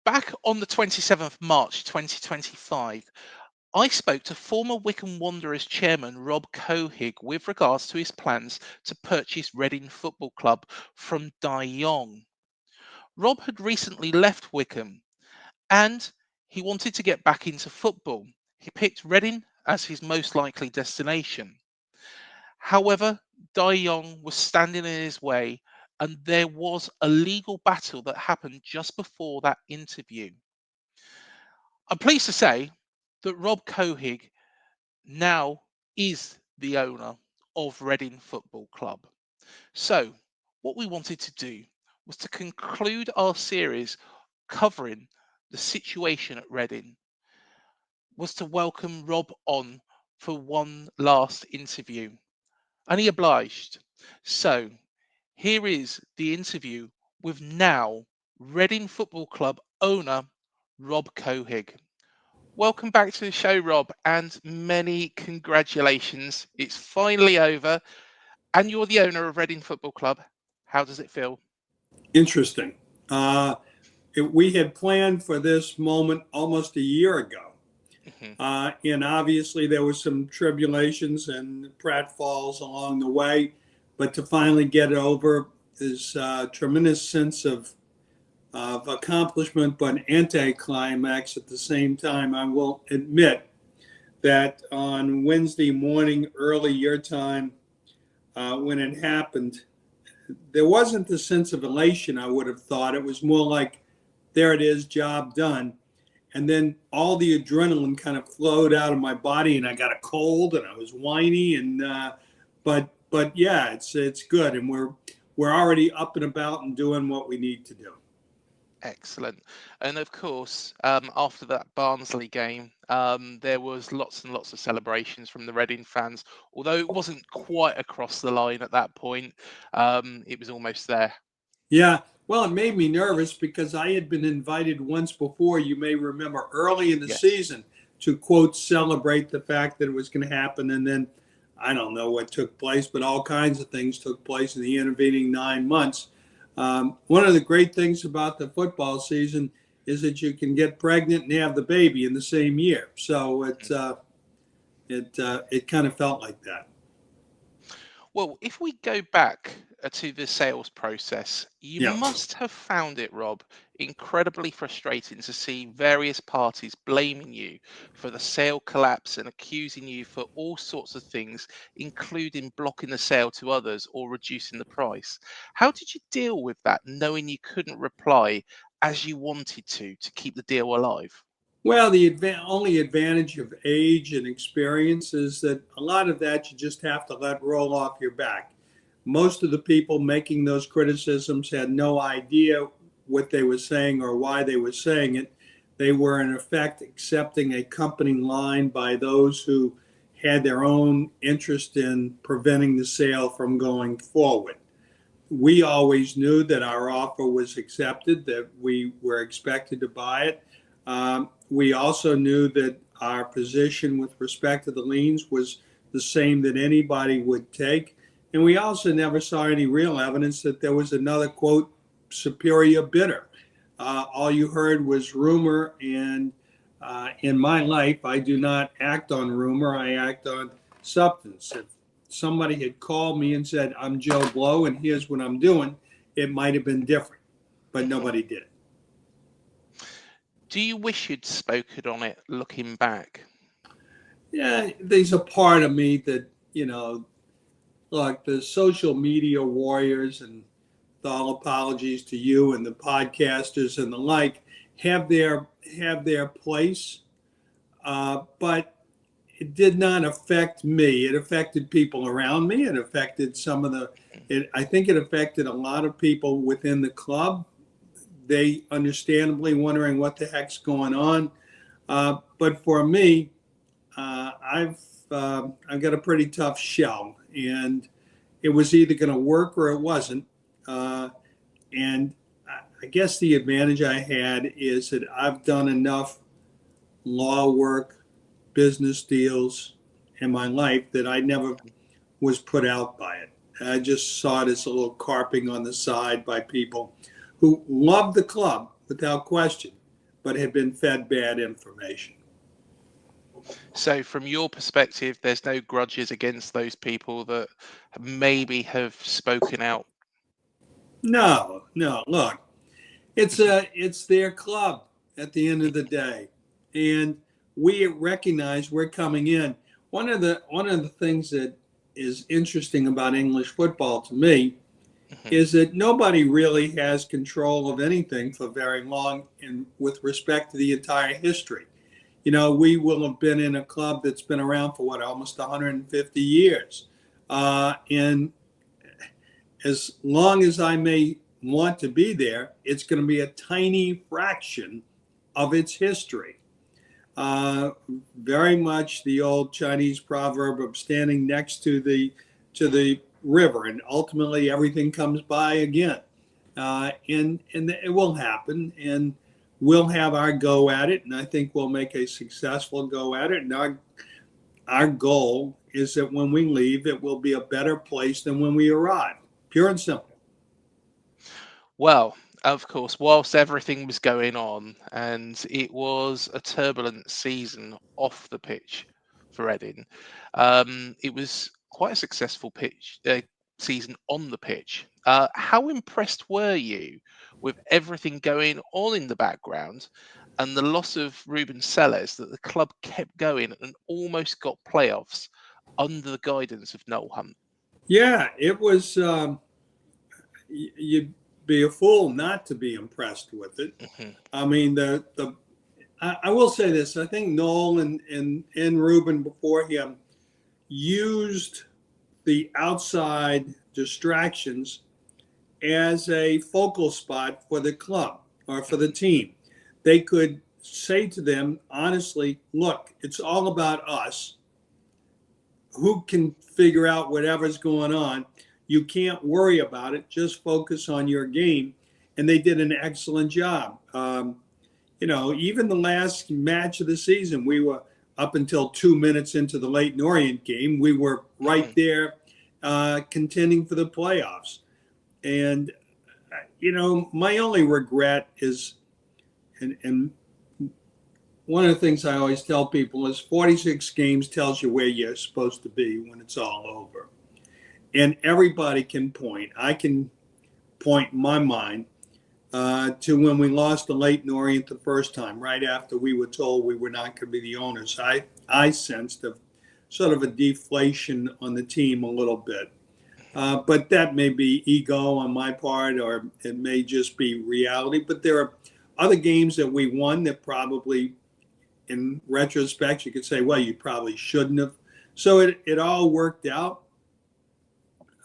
Back on the 27th of March 2025, I spoke to former Wycombe Wanderers chairman Rob Couhig with regards to his plans to purchase Reading Football Club from Dai Yongge. Rob had recently left Wycombe and he wanted to get back into football. He picked Reading as his most likely destination. However, Dai Yongge was standing in his way, and there was a legal battle that happened just before that interview. I'm pleased to say that Rob Couhig now is the owner of Reading Football Club. So, what we wanted to do was to conclude our series covering the situation at Reading, was to welcome Rob on for one last interview, and he obliged. So, here is the interview with now Reading Football Club owner Rob Couhig. Welcome back to the show, Rob, and many congratulations. It's finally over, and you're the owner of Reading Football Club. How does it feel? Interesting. We had planned for this moment almost a year ago. Mhm. And obviously there was some tribulations and pratfalls along the way, but to finally get it over is a tremendous sense of accomplishment, but anticlimax at the same time. I will admit that on Wednesday morning, early your time, when it happened, there wasn't the sense of elation I would have thought. It was more like, there it is, job done. And then all the adrenaline kind of flowed out of my body, and I got a cold, and I was whiny. And but yeah, it's good, and we're already up and about and doing what we need to do. Excellent. And of course, after that Barnsley game, there was lots and lots of celebrations from the Reading fans. Although it wasn't quite across the line at that point, it was almost there. Yeah, well, it made me nervous because I had been invited once before, you may remember, early in the Yes. season to, quote, celebrate the fact that it was going to happen. And then I don't know what took place, but all kinds of things took place in the intervening 9 months. One of the great things about the football season is that you can get pregnant and have the baby in the same year. So it kind of felt like that. Well, if we go back to the sales process, you Yeah. must have found it, Rob, incredibly frustrating to see various parties blaming you for the sale collapse and accusing you for all sorts of things, including blocking the sale to others or reducing the price. How did you deal with that, knowing you couldn't reply as you wanted to keep the deal alive? Well, the only advantage of age and experience is that a lot of that you just have to let roll off your back. Most of the people making those criticisms had no idea what they were saying or why they were saying it. They were, in effect, accepting a company line by those who had their own interest in preventing the sale from going forward. We always knew that our offer was accepted, that we were expected to buy it. We also knew that our position with respect to the liens was the same that anybody would take. And we also never saw any real evidence that there was another, quote, superior bidder. All you heard was rumor. And in my life, I do not act on rumor, I act on substance. If somebody had called me and said, I'm Joe Blow and here's what I'm doing, it might have been different, but nobody did it. Do you wish you'd spoken on it looking back? Yeah, there's a part of me that, like the social media warriors, and all apologies to you and the podcasters and the like, have their place, but it did not affect me. It affected people around me. It affected I think it affected a lot of people within the club. They understandably wondering what the heck's going on. But for me, I've got a pretty tough shell, and it was either going to work or it wasn't. And I guess the advantage I had is that I've done enough law work, business deals in my life that I never was put out by it. I just saw it as a little carping on the side by people who loved the club without question. but had been fed bad information. So, from your perspective, there's no grudges against those people that maybe have spoken out. No, no. Look, it's their club at the end of the day, and we recognize we're coming in. One of the things that is interesting about English football to me Mhm. is that nobody really has control of anything for very long, and with respect to the entire history. We will have been in a club that's been around for almost 150 years. And as long as I may want to be there, it's going to be a tiny fraction of its history. Uh, Very much the old Chinese proverb of standing next to the river, and ultimately everything comes by again. And it will happen, and we'll have our go at it, and I think we'll make a successful go at it. And our goal is that when we leave, it will be a better place than when we arrived. Pure and simple. Well, of course, whilst everything was going on, and it was a turbulent season off the pitch for Reading, it was quite a successful season on the pitch. How impressed were you with everything going on in the background and the loss of Ruben Selles, that the club kept going and almost got playoffs under the guidance of Noel Hunt? Yeah, it was. You'd be a fool not to be impressed with it. Mhm. I mean, I will say this. I think Noel and Ruben before him used the outside distractions as a focal spot for the club or for the team. They could say to them honestly, look, it's all about us. Who can figure out whatever's going on? You can't worry about it. Just focus on your game. And they did an excellent job. Even the last match of the season, we were up until 2 minutes into the Leyton Orient game. We were right Mhm. there contending for the playoffs. And, my only regret is, and one of the things I always tell people is 46 games tells you where you're supposed to be when it's all over. And everybody can point. I can point in my mind to when we lost to Leyton Orient the first time, right after we were told we were not going to be the owners. I sensed sort of a deflation on the team a little bit. But that may be ego on my part, or it may just be reality. But there are other games that we won that probably, in retrospect, you could say, well, you probably shouldn't have. So it all worked out.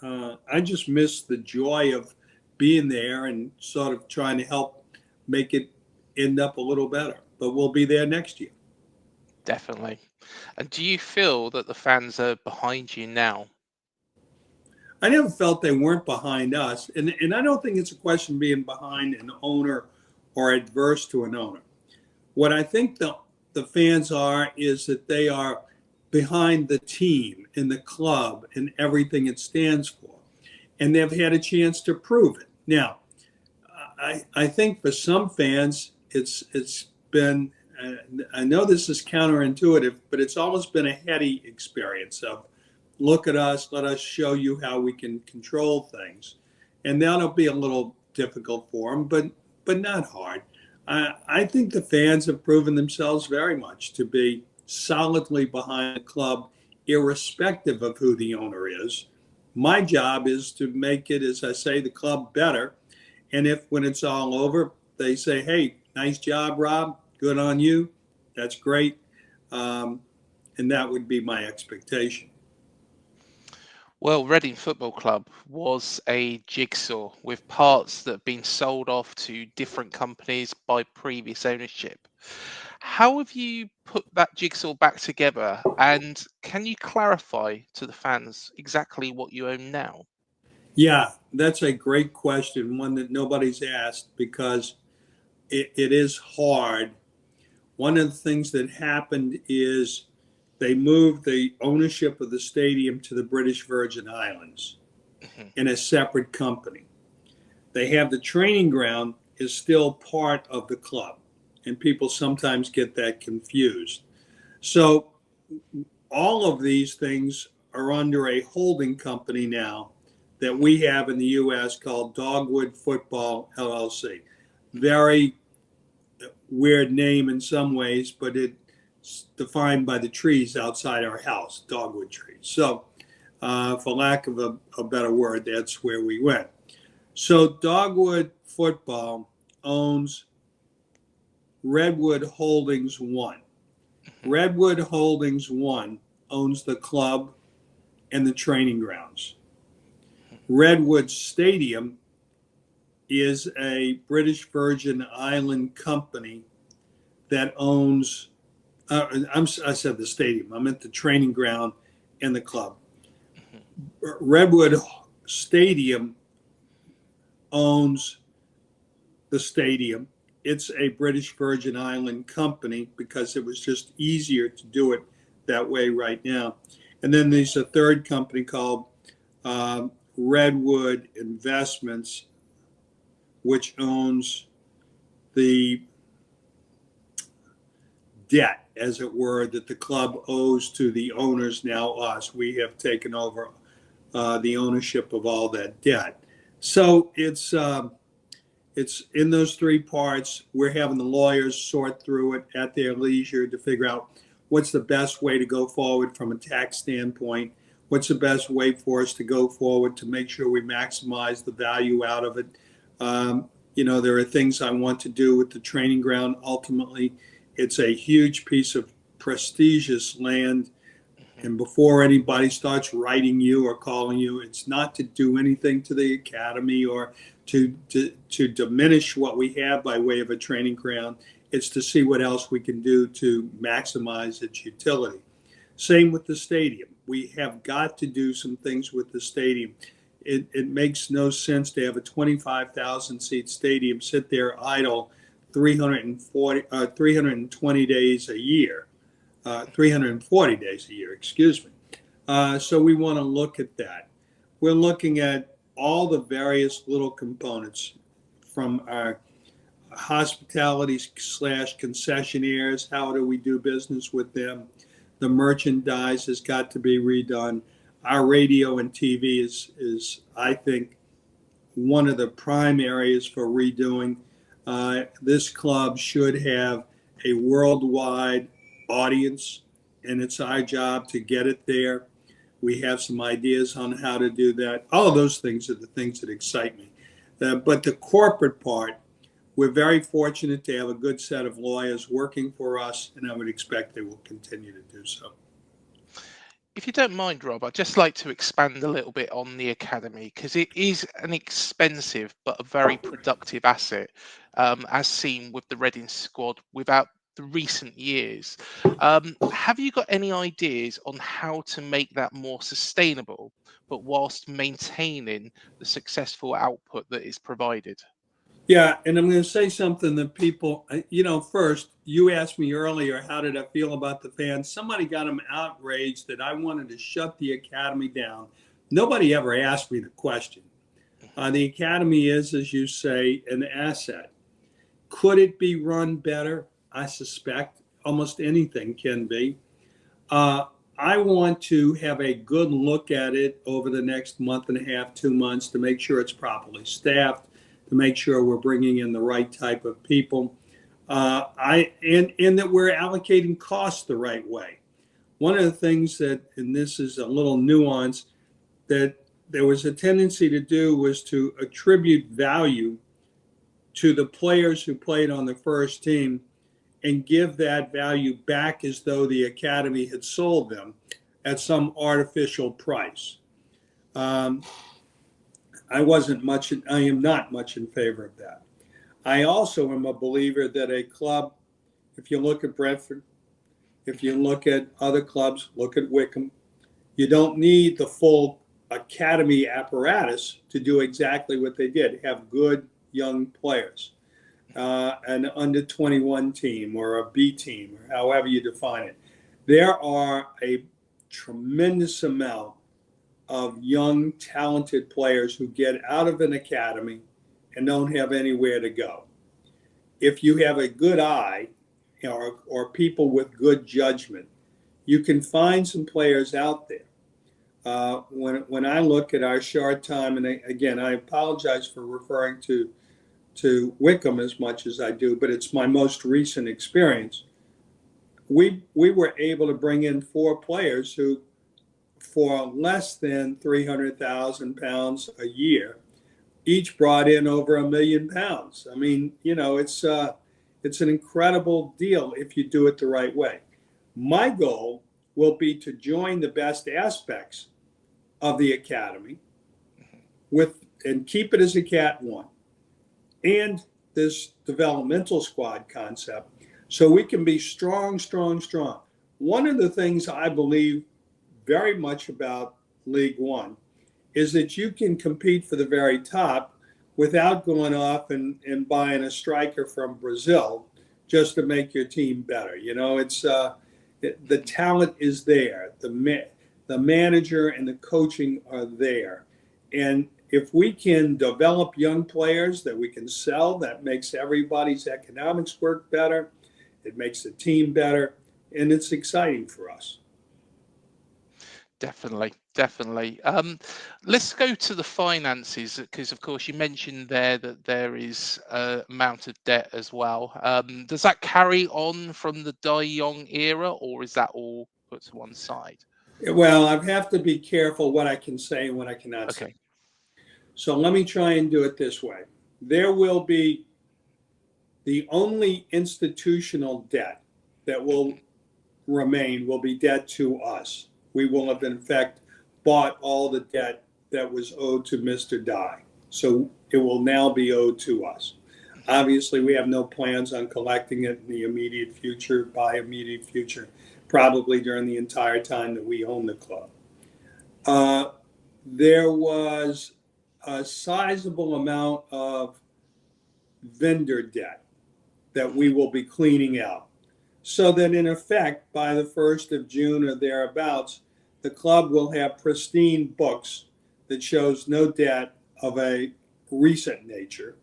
I just miss the joy of being there and sort of trying to help make it end up a little better. But we'll be there next year. Definitely. And do you feel that the fans are behind you now? I never felt they weren't behind us. And I don't think it's a question of being behind an owner or adverse to an owner. What I think the fans are is that they are behind the team and the club and everything it stands for. And they've had a chance to prove it. Now, I think for some fans, it's been, I know this is counterintuitive, but it's almost been a heady experience of look at us, let us show you how we can control things. And that'll be a little difficult for them, but not hard. I think the fans have proven themselves very much to be solidly behind the club, irrespective of who the owner is. My job is to make it, as I say, the club better. And if when it's all over, they say, hey, nice job, Rob, good on you, that's great. Um, and that would be my expectation. Well, Reading Football Club was a jigsaw with parts that have been sold off to different companies by previous ownership. How have you put that jigsaw back together? And can you clarify to the fans exactly what you own now? Yeah, that's a great question, one that nobody's asked because it is hard. One of the things that happened is they moved the ownership of the stadium to the British Virgin Islands Mhm. in a separate company. They have the training ground is still part of the club, and people sometimes get that confused. So all of these things are under a holding company now that we have in the U.S. called Dogwood Football LLC. Very weird name in some ways, but it's defined by the trees outside our house, dogwood trees. So, for lack of a better word, that's where we went. So, Dogwood Football owns Redwood Holdings One. Redwood Holdings One owns the club and the training grounds. Redwood Stadium is a British Virgin Island company that owns, I said the stadium, I meant the training ground and the club. Redwood Stadium owns the stadium. It's a British Virgin Island company because it was just easier to do it that way right now. And then there's a third company called Redwood Investments, which owns the debt, as it were, that the club owes to the owners, now us. We have taken over the ownership of all that debt. So it's in those three parts. We're having the lawyers sort through it at their leisure to figure out what's the best way to go forward from a tax standpoint. What's the best way for us to go forward to make sure we maximize the value out of it? There are things I want to do with the training ground. Ultimately, it's a huge piece of prestigious land. And before anybody starts writing you or calling you, it's not to do anything to the academy or to diminish what we have by way of a training ground. It's to see what else we can do to maximize its utility. Same with the stadium. We have got to do some things with the stadium. It makes no sense to have a 25,000 seat stadium sit there idle 320 days a year, 340 days a year, excuse me. So we want to look at that. We're looking at all the various little components from our hospitality / concessionaires. How do we do business with them? The merchandise has got to be redone. Our radio and TV is I think, one of the prime areas for redoing. This club should have a worldwide audience, and it's our job to get it there. We have some ideas on how to do that. All of those things are the things that excite me. But the corporate part, we're very fortunate to have a good set of lawyers working for us, and I would expect they will continue to do so. If you don't mind, Rob, I'd just like to expand a little bit on the academy, because it is an expensive but a very productive asset, as seen with the Reading squad without the recent years. Have you got any ideas on how to make that more sustainable, but whilst maintaining the successful output that is provided? Yeah, and I'm going to say something that people, first, you asked me earlier, how did I feel about the fans? Somebody got them outraged that I wanted to shut the academy down. Nobody ever asked me the question. The academy is, as you say, an asset. Could it be run better? I suspect almost anything can be. I want to have a good look at it over the next month and a half, 2 months, to make sure it's properly staffed, to make sure we're bringing in the right type of people, and that we're allocating costs the right way. One of the things that, and this is a little nuance, that there was a tendency to do was to attribute value to the players who played on the first team and give that value back as though the academy had sold them at some artificial price. I am not much in favor of that. I also am a believer that a club, if you look at Brentford, if you look at other clubs, look at Wycombe, you don't need the full academy apparatus to do exactly what they did, have good young players, an under 21 team or a B team, or however you define it. There are a tremendous amount of young, talented players who get out of an academy and don't have anywhere to go. if you have a good eye, or people with good judgment, you can find some players out there. When I look at our short time, and again, I apologize for referring to Wycombe as much as I do, but it's my most recent experience. We were able to bring in 4 players who, for less than £300,000 a year, each brought in over £1 million. I mean, it's an incredible deal if you do it the right way. My goal will be to join the best aspects of the academy and keep it as a Cat 1 and this developmental squad concept, so we can be strong. One of the things I believe very much about League One is that you can compete for the very top without going off and buying a striker from Brazil just to make your team better. It's the talent is there. The manager and the coaching are there. And if we can develop young players that we can sell, that makes everybody's economics work better. It makes the team better. And it's exciting for us. Definitely. Let's go to the finances, because of course you mentioned there that there is an amount of debt as well. Does that carry on from the Dai Yongge era, or is that all put to one side? Well, I have to be careful what I can say and what I cannot say. So let me try and do it this way. There will be the only institutional debt that will remain will be debt to us. We will have, in fact, bought all the debt that was owed to Mr. Dai. So it will now be owed to us. Obviously, we have no plans on collecting it in the immediate future, probably during the entire time that we own the club. There was a sizable amount of vendor debt that we will be cleaning out, so that in effect, by the 1st of June or thereabouts, the club will have pristine books that shows no debt of a recent nature,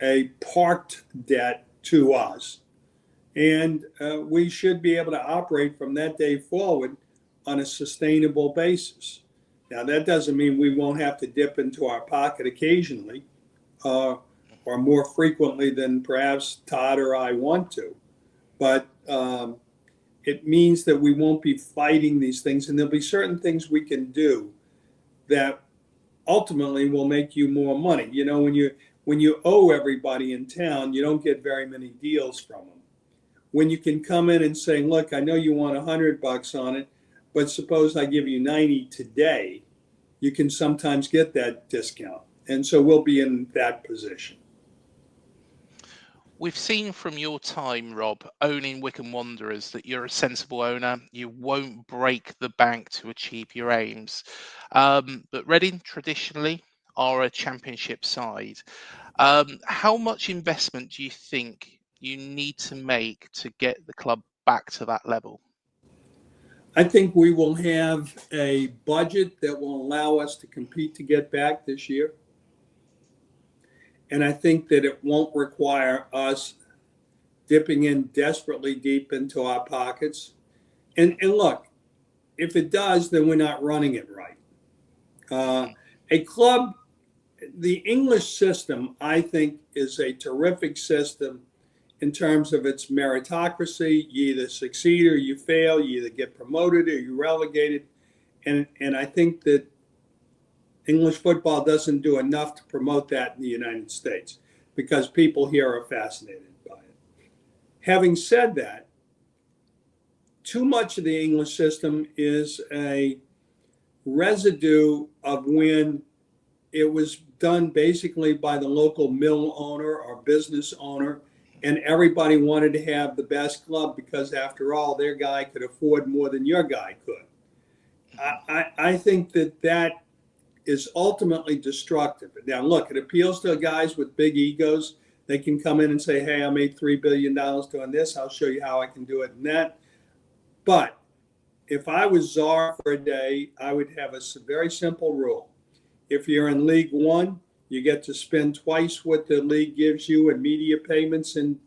a parked debt to us, and we should be able to operate from that day forward on a sustainable basis. Now, that doesn't mean we won't have to dip into our pocket occasionally, or more frequently than perhaps Todd or I want to. But it means that we won't be fighting these things, and there'll be certain things we can do that ultimately will make you more money. When you owe everybody in town, you don't get very many deals from them. When you can come in and say, look, I know you want $100 on it, but suppose I give you 90 today, you can sometimes get that discount. And so we'll be in that position. We've seen from your time, Rob, owning Wycombe Wanderers, that you're a sensible owner. You won't break the bank to achieve your aims. But Reading traditionally are a championship side. How much investment do you think you need to make to get the club back to that level? I think we will have a budget that will allow us to compete to get back this year. And I think that it won't require us dipping in desperately deep into our pockets. And look, if it does, then we're not running it right. A club, the English system, I think, is a terrific system in terms of its meritocracy. You either succeed or you fail. You either get promoted or you're relegated. And I think that English football doesn't do enough to promote that in the United States, because people here are fascinated by it. Having said that, too much of the English system is a residue of when it was done basically by the local mill owner or business owner, and everybody wanted to have the best club because, after all, their guy could afford more than your guy could. I think that is ultimately destructive. Now, look, it appeals to guys with big egos. They can come in and say, hey, I made $3 billion doing this. I'll show you how I can do it in that. But if I was czar for a day, I would have a very simple rule. If you're in League One, You get to spend twice what the league gives you in media payments and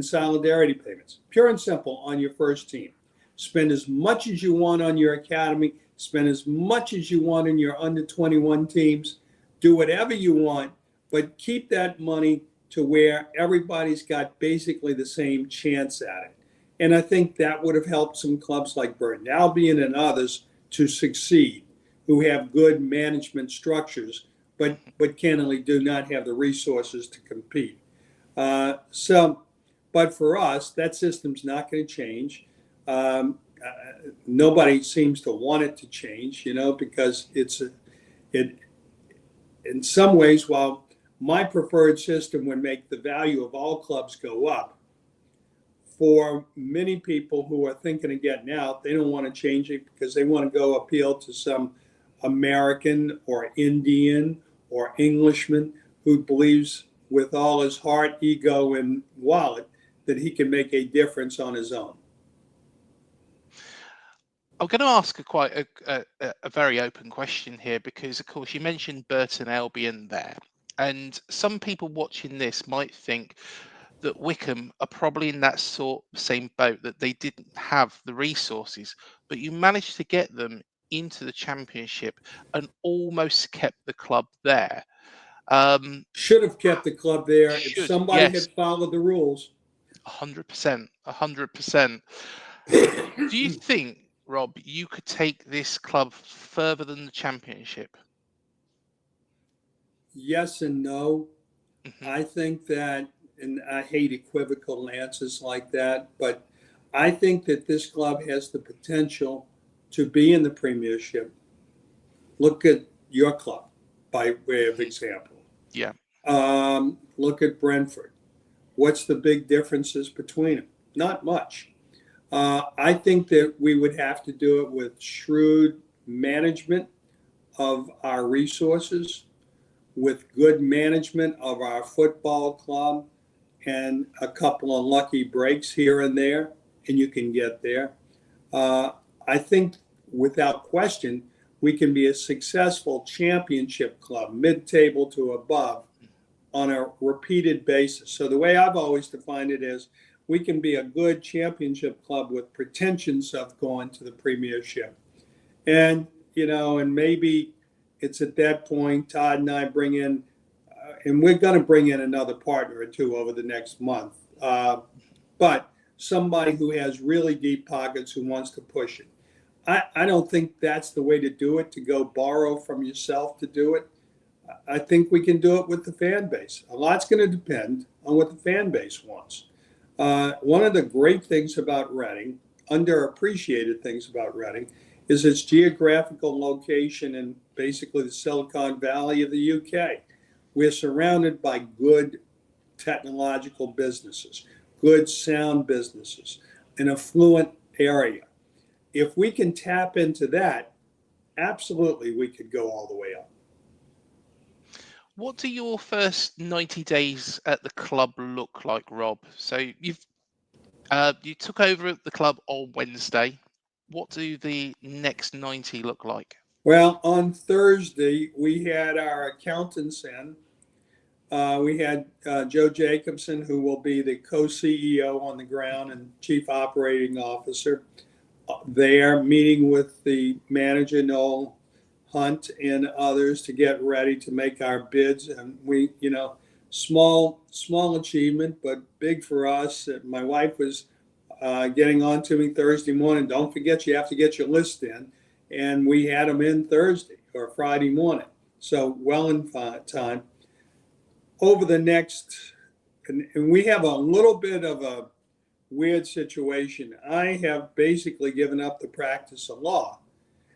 solidarity payments. Pure and simple on your first team. Spend as much as you want on your academy. Spend as much as you want in your under 21 teams. Do whatever you want, but keep that money to where everybody's got basically the same chance at it. And I think that would have helped some clubs like Burton Albion and others to succeed, who have good management structures, but candidly do not have the resources to compete. But for us, that system's not going to change. Nobody seems to want it to change, because it in some ways, while my preferred system would make the value of all clubs go up, for many people who are thinking of getting out, they don't want to change it because they want to go appeal to some American or Indian or Englishman who believes with all his heart, ego, and wallet that he can make a difference on his own. I'm going to ask a very open question here because, of course, you mentioned Burton Albion there. And some people watching this might think that Wycombe are probably in that same boat, that they didn't have the resources, but you managed to get them into the Championship and almost kept the club there. Should have kept the club there if somebody yes, had followed the rules. 100%, 100%. Do you think, Rob, you could take this club further than the Championship? Yes and no. Mm-hmm. I think that, and I hate equivocal answers like that, but I think that this club has the potential to be in the Premiership. Look at your club by way of example. Yeah. Look at Brentford. What's the big differences between them? Not much. I think that we would have to do it with shrewd management of our resources, with good management of our football club, and a couple of lucky breaks here and there, and you can get there. I think without question, we can be a successful Championship club, mid-table to above, on a repeated basis. So the way I've always defined it is we can be a good Championship club with pretensions of going to the Premiership. And, and maybe it's at that point Todd and I bring in, and we're going to bring in another partner or two over the next month, but somebody who has really deep pockets who wants to push it. I don't think that's the way to do it, to go borrow from yourself to do it. I think we can do it with the fan base. A lot's going to depend on what the fan base wants. One of the great things about Reading, underappreciated things about Reading, is its geographical location in basically the Silicon Valley of the UK. We're surrounded by good technological businesses, good sound businesses, an affluent area. If we can tap into that, absolutely we could go all the way up. What do your first 90 days at the club look like, Rob? So you took over the club on Wednesday. What do the next 90 look like? Well, on Thursday, we had our accountants in. We had Joe Jacobson, who will be the co-CEO on the ground and chief operating officer, there meeting with the manager, Noel Hunt, and others to get ready to make our bids. And we, small achievement, but big for us. My wife was getting on to me Thursday morning. Don't forget, you have to get your list in. And we had them in Thursday or Friday morning. So well in time. Over the next, and we have a little bit of a weird situation. I have basically given up the practice of law,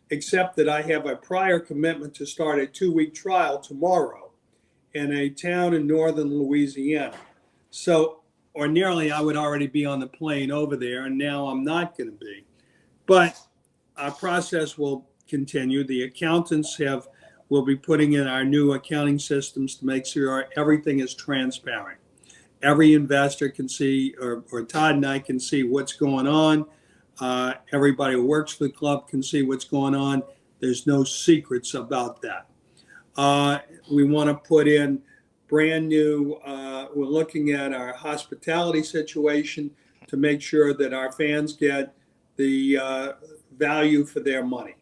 except that I have a prior commitment to start a 2-week trial tomorrow in a town in northern Louisiana. So ordinarily I would already be on the plane over there, and now I'm not going to be. But our process will continue. The accountants will be putting in our new accounting systems to make sure everything is transparent. Every investor can see, or Todd and I can see what's going on. Everybody who works for the club can see what's going on. There's no secrets about that. Uh, we want to put in brand new, we're looking at our hospitality situation to make sure that our fans get the value for their money.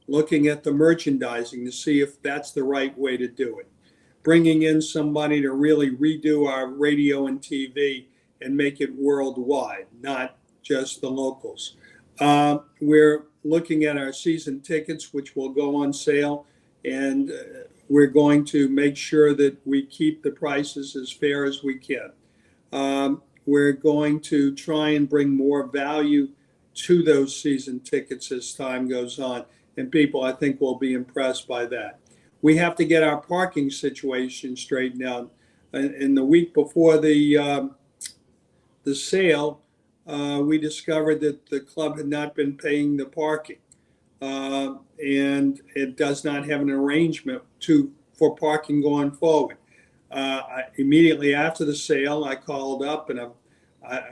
Looking at the merchandising to see if that's the right way to do it. Bringing in somebody to really redo our radio and TV and make it worldwide, not just the locals. We're looking at our season tickets, which will go on sale, and we're going to make sure that we keep the prices as fair as we can. We're going to try and bring more value to those season tickets as time goes on, and people, I think, will be impressed by that. We have to get our parking situation straightened out. In the week before the sale, we discovered that the club had not been paying the parking, and it does not have an arrangement for parking going forward. Immediately after the sale, I called up and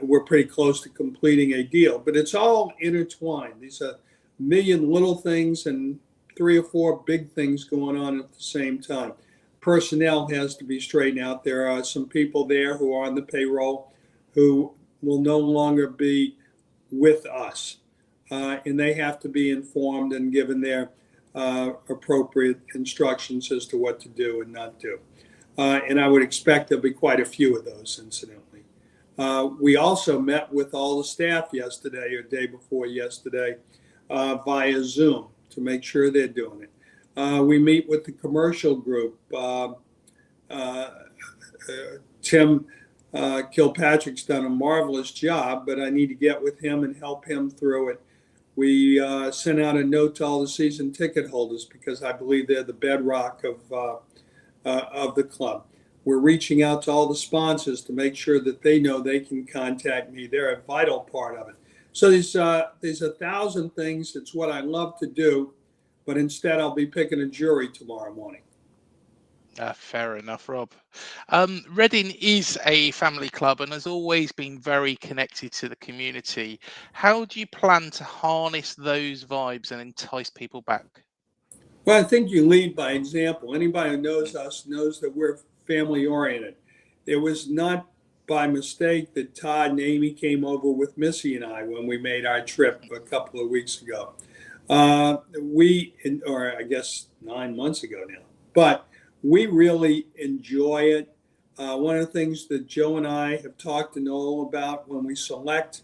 we're pretty close to completing a deal. But it's all intertwined. These are a million little things and 3 or 4 big things going on at the same time. Personnel has to be straightened out. There are some people there who are on the payroll who will no longer be with us. And they have to be informed and given their appropriate instructions as to what to do and not do. And I would expect there'll be quite a few of those, incidentally. We also met with all the staff yesterday or day before yesterday via Zoom to make sure they're doing it. We meet with the commercial group. Tim Kilpatrick's done a marvelous job, but I need to get with him and help him through it. We sent out a note to all the season ticket holders because I believe they're the bedrock of the club. We're reaching out to all the sponsors to make sure that they know they can contact me. They're a vital part of it. So there's 1,000 things. It's what I love to do, but instead I'll be picking a jury tomorrow morning. Fair enough, Rob. Reading is a family club and has always been very connected to the community. How do you plan to harness those vibes and entice people back? Well, I think you lead by example. Anybody who knows us knows that we're family oriented. It was not by mistake that Todd and Amy came over with Missy and I when we made our trip a couple of weeks ago. Or I guess 9 months ago now, but we really enjoy it. One of the things that Joe and I have talked to Noel about when we select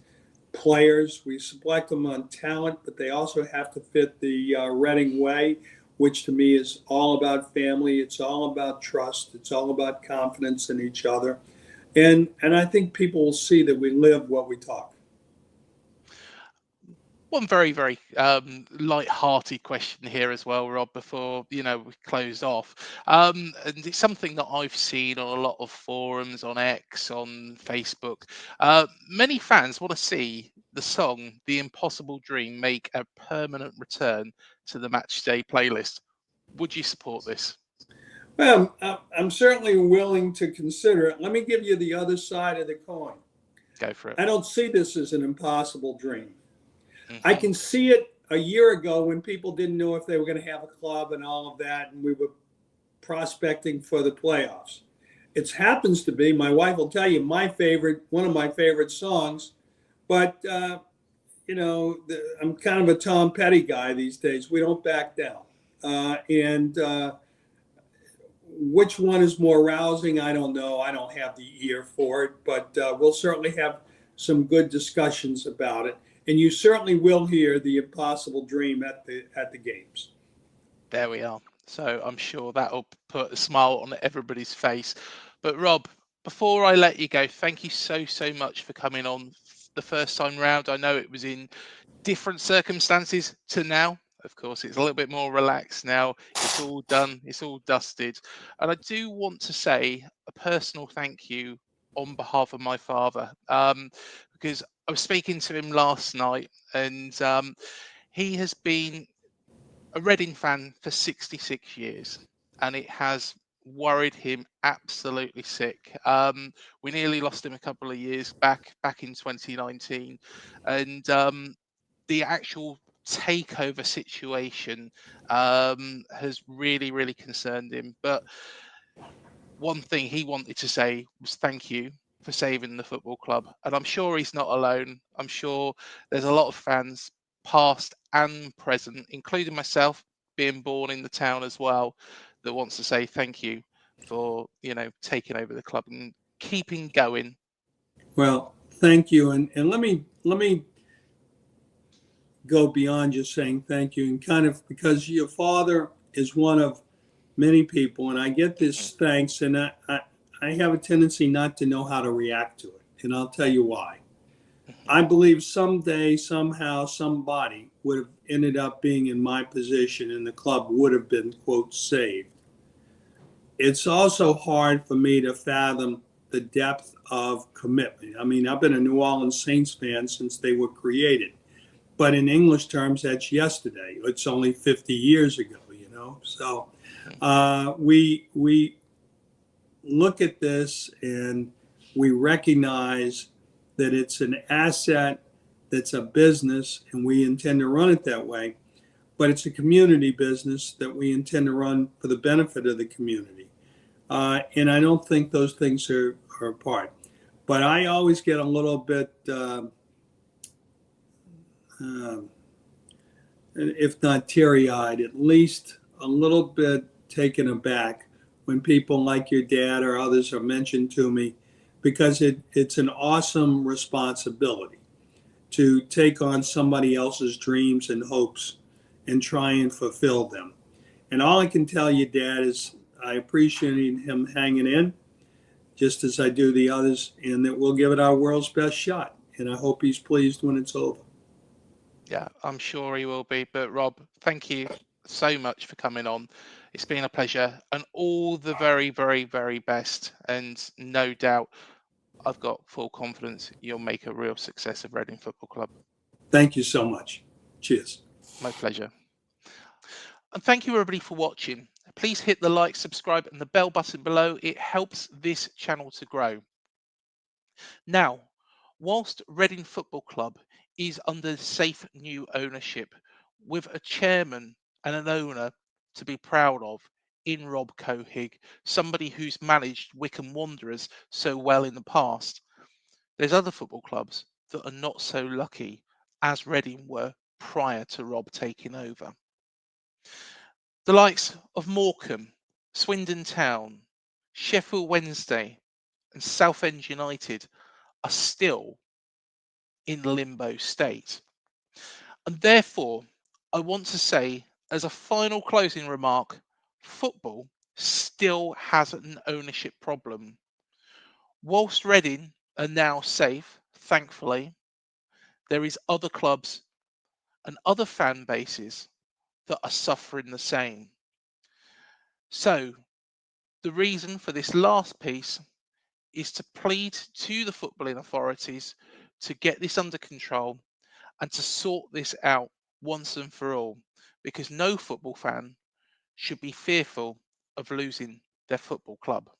players, we select them on talent, but they also have to fit the Reading way, which to me is all about family. It's all about trust. It's all about confidence in each other. And I think people will see that we live what we talk. One very, very light-hearted question here as well, Rob, before we close off. And it's something that I've seen on a lot of forums, on X, on Facebook. Many fans want to see the song "The Impossible Dream" make a permanent return to the matchday playlist. Would you support this? Well, I'm certainly willing to consider it. Let me give you the other side of the coin. Go for it. I don't see this as an impossible dream. I Hmm. can see it a year ago when people didn't know if they were going to have a club and all of that, and we were prospecting for the playoffs. It happens to be, my wife will tell you, one of my favorite songs. But I'm kind of a Tom Petty guy these days. We don't back down. And which one is more rousing? I don't know. I don't have the ear for it, but we'll certainly have some good discussions about it. And you certainly will hear the Impossible Dream at the games. There we are. So I'm sure that'll put a smile on everybody's face. But Rob, before I let you go, thank you so much for coming on the first time round. I know it was in different circumstances to now. Of course, it's a little bit more relaxed now. It's all done, it's all dusted. And I do want to say a personal thank you on behalf of my father, because I was speaking to him last night, and he has been a Reading fan for 66 years, and it has worried him absolutely sick. We nearly lost him a couple of years back in 2019, and the actual takeover situation has really, really concerned him. But one thing he wanted to say was thank you for saving the football club. And I'm sure he's not alone. I'm sure there's a lot of fans, past and present, including myself, being born in the town as well, that wants to say thank you for, taking over the club and keeping going. Well, thank you. And let me go beyond just saying thank you, and kind of, because your father is one of many people, and I get Mhm. this thanks, and I have a tendency not to know how to react to it. And I'll tell you why. Mhm. I believe someday, somehow, somebody would have ended up being in my position and the club would have been, quote, saved. It's also hard for me to fathom the depth of commitment. I mean, I've been a New Orleans Saints fan since they were created. But in English terms, that's yesterday. It's only 50 years ago, you know? So Mhm. we look at this and we recognize that it's an asset, that's a business, and we intend to run it that way. But it's a community business that we intend to run for the benefit of the community. And I don't think those things are apart. But I always get a little bit, uh, if not teary eyed, at least a little bit taken aback when people like your dad or others are mentioned to me, because it's an awesome responsibility to take on somebody else's dreams and hopes and try and fulfill them. And all I can tell you, Dad, is I appreciate him hanging in, just as I do the others, and that we'll give it our world's best shot. And I hope he's pleased when it's over. Yeah, I'm sure he will be. But Rob, thank you so much for coming on. It's been a pleasure and all the very, very, very best. And no doubt, I've got full confidence you'll make a real success of Reading Football Club. Thank you so much. Cheers. My pleasure. And thank you everybody for watching. Please hit the like, subscribe, and the bell button below. It helps this channel to grow. Now, whilst Reading Football Club is under safe new ownership, with a chairman and an owner to be proud of in Rob Couhig, somebody who's managed Wycombe Wanderers so well in the past, there's other football clubs that are not so lucky as Reading were prior to Rob taking over. The likes of Morecambe, Swindon Town, Sheffield Wednesday, and Southend United are still in limbo state. And therefore, I want to say, as a final closing remark, football still has an ownership problem. Whilst Reading are now safe, thankfully, there is other clubs and other fan bases that are suffering the same. So the reason for this last piece is to plead to the footballing authorities to get this under control and to sort this out once and for all, because no football fan should be fearful of losing their football club.